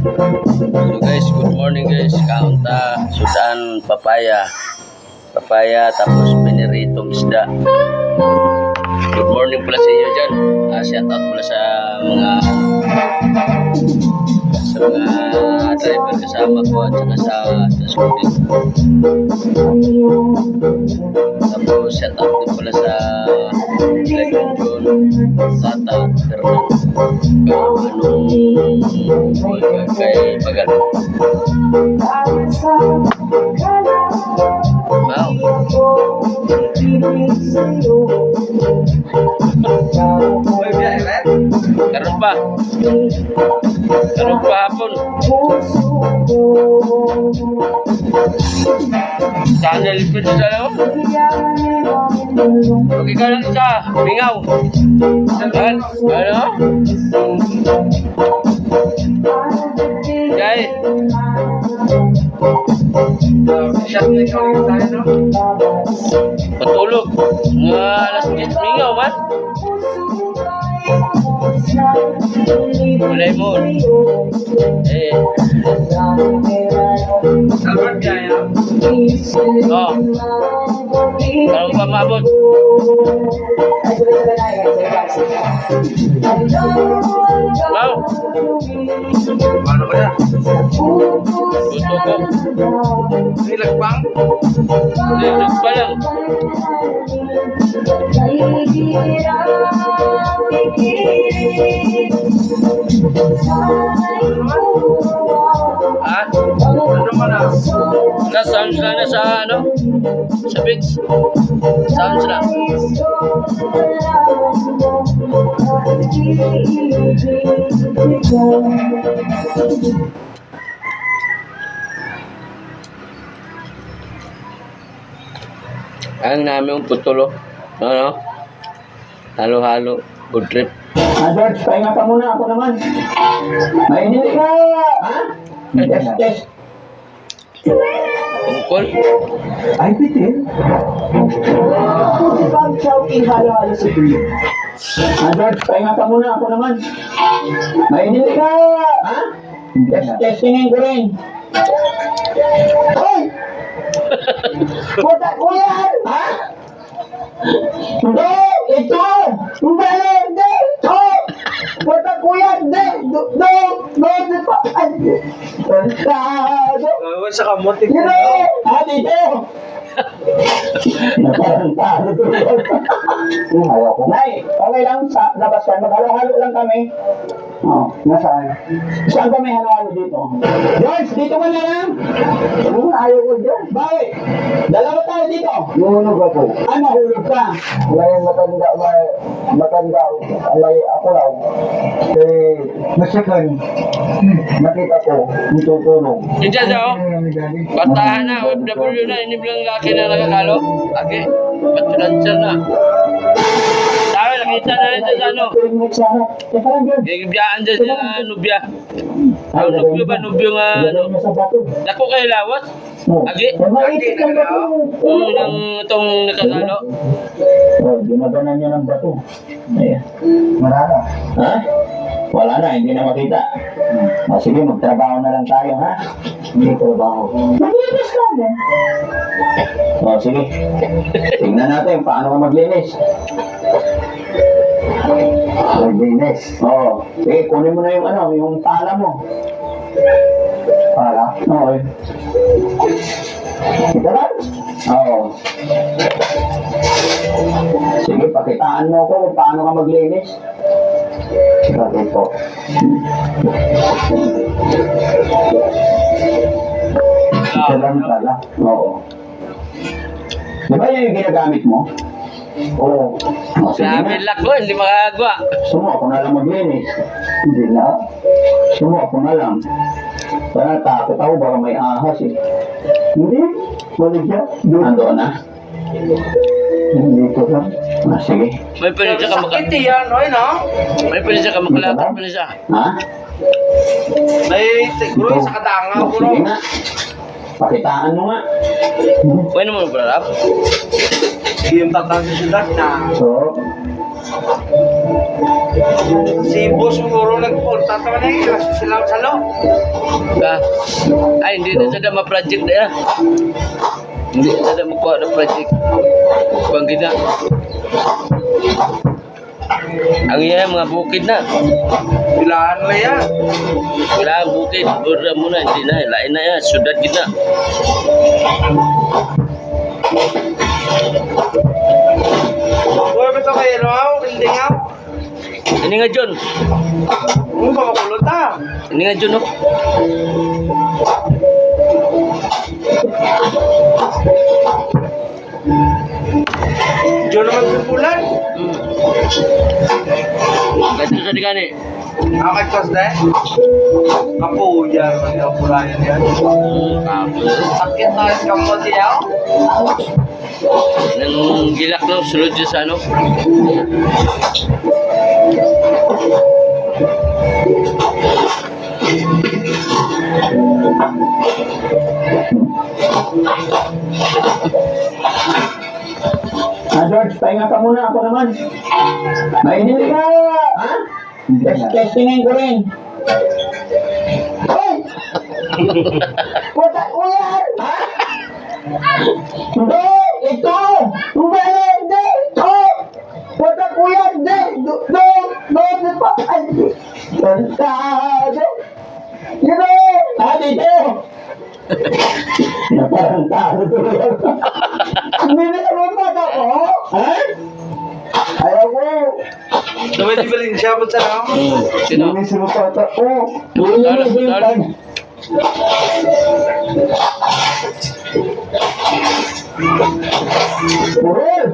So guys, good morning guys. Kaunta, sudan, papaya. Papaya, tapos piniritong isda. Good morning pala sa inyo dyan. Shout out pala sa mga driver kasama ko at saka sa scooty. Tapos shout out din pala sa Legend John, Tata, Fernan, kay Bagal. Wow. Karon pa. Karon pa hapon. Sana lipid sa dalawa. Okay ka lang isa. Bingaw. Ano? Jai. Patulog. Alas 10 mingaw man. Mulai mo. Albert kaya? Oh. Kalau pa maabot. Mau. Ano ba yan? Buto ko. Nilagbang? Nilagbang lang. Ah? Ano man ah? Sounds lang na sa ano? Sa beach? Sounds lang. Ang namin yung putulo. Ano? Halo-halo. Good trip. George, pahinga ka muna. Ako naman. Mainit ka. Ha? Test. Tungkol? Ay, bitin. Pag shouting halo-halo sa tuyo. George, pahinga ka muna. Ako naman. Mainit ka. Ha? Testingin ko rin. Hoy! Puta ko yan! Ha? Hindi! Ito! Hindi! Ito! Puta ko yan! Hindi! Dito! Ewan sa kamote ko. Hindi! Dito! Naparantado ko. Ayaw ko. Nay, okay lang sa labas ka. Maghalo-halo lang kami. Oh, nasaan? Saan kami halo-halo dito? George, dito ka na lang. Ayaw ko dyan. Bakit? Dalawa tayo dito. Nahulog ako. Ay, mahulog ka. May matanda. May ako raw. Masyakan. Nakita ko. Nitutulong. Diyan siya oh. Batahan na. OFW na. Ini bilang laki na nakakalo. Laki. Patulansya na. Sabi, nakita na rin sa ano. Gagibiyaan dyan sa nubya. Ang nubyo ba? Nubyo nga ano. Dako kayo lawas? Agi? Agi na Oo, nang itong nakakalo. Ginaganan niya ng bato. Ayan. Marara. Ha? Wala na, hindi na makita. Sige, magtrabaho na lang tayo, ha? Hindi trabaho. Maglinis ka na. Sige. Tingnan natin, paano ka maglinis? Maglinis? Oo. Sige, kunin mo na yung ano, yung pala mo. Pala? Oo. Ito lang? Oo. Sige, pakitaan mo ko kung paano ka maglinis. Sige po. Ito lang pala. Oo. Di ba yan yung ginagamit mo? Oo. Sige Sabi na. lang ko, hindi makagawa. Sumo ako na lang maglinis. Hindi na. Sumo ako na lang. Kaya takot ako, baka may ahas eh. Hindi. Balik siya. Ando na. Dito lang. Sige. May pwede siya ka Sakit yan, oy no? May pwede siya ka makalakad pa siya. Ha? May siguro sa katangaw ko Sige nga. Pakitaan mo nga. Pwede mo magparap? Yung tatang sa syudad na. So, Si boss siguro nagpunta tama na yun. Sila sa lo. Ka. Ay, hindi na sada ma-project na yan. Hindi na sada makuha ng project. Pang gina. Ang iya mga bukid na. Bilaan na yan. Kailangan bukid. Burra muna. Hindi na. Lain na yan. Sudad gina. Uy, beto kayo no? Hindi nga. Ini nga John. Ano ba makulot ah? Ini nga John. Oh. Diyo naman pipulan. Ganito sa digani. Akit kas dahil. Kapuya naman yung pulayan yan. Sakit na yung kamot yaw. Nang gilak no. Sulod dyan sa ano. George, pahinga ka muna ako naman. Mainit ka! Ha? Testingin ko rin. Hoy! Puta, uyan! Ha? Hindi! Ito! Hindi! Hindi! Ito! Puta, uyan! Hindi! Doon pa! Ay! Tantado! Dito! Ha, dito! Natarantado tuloy ako. Hindi na naman mata ko, ha? Ayaw ko. Sabay di balin siya po sa no? Sino? Hindi siya mata ko. Dala, dala. Burol!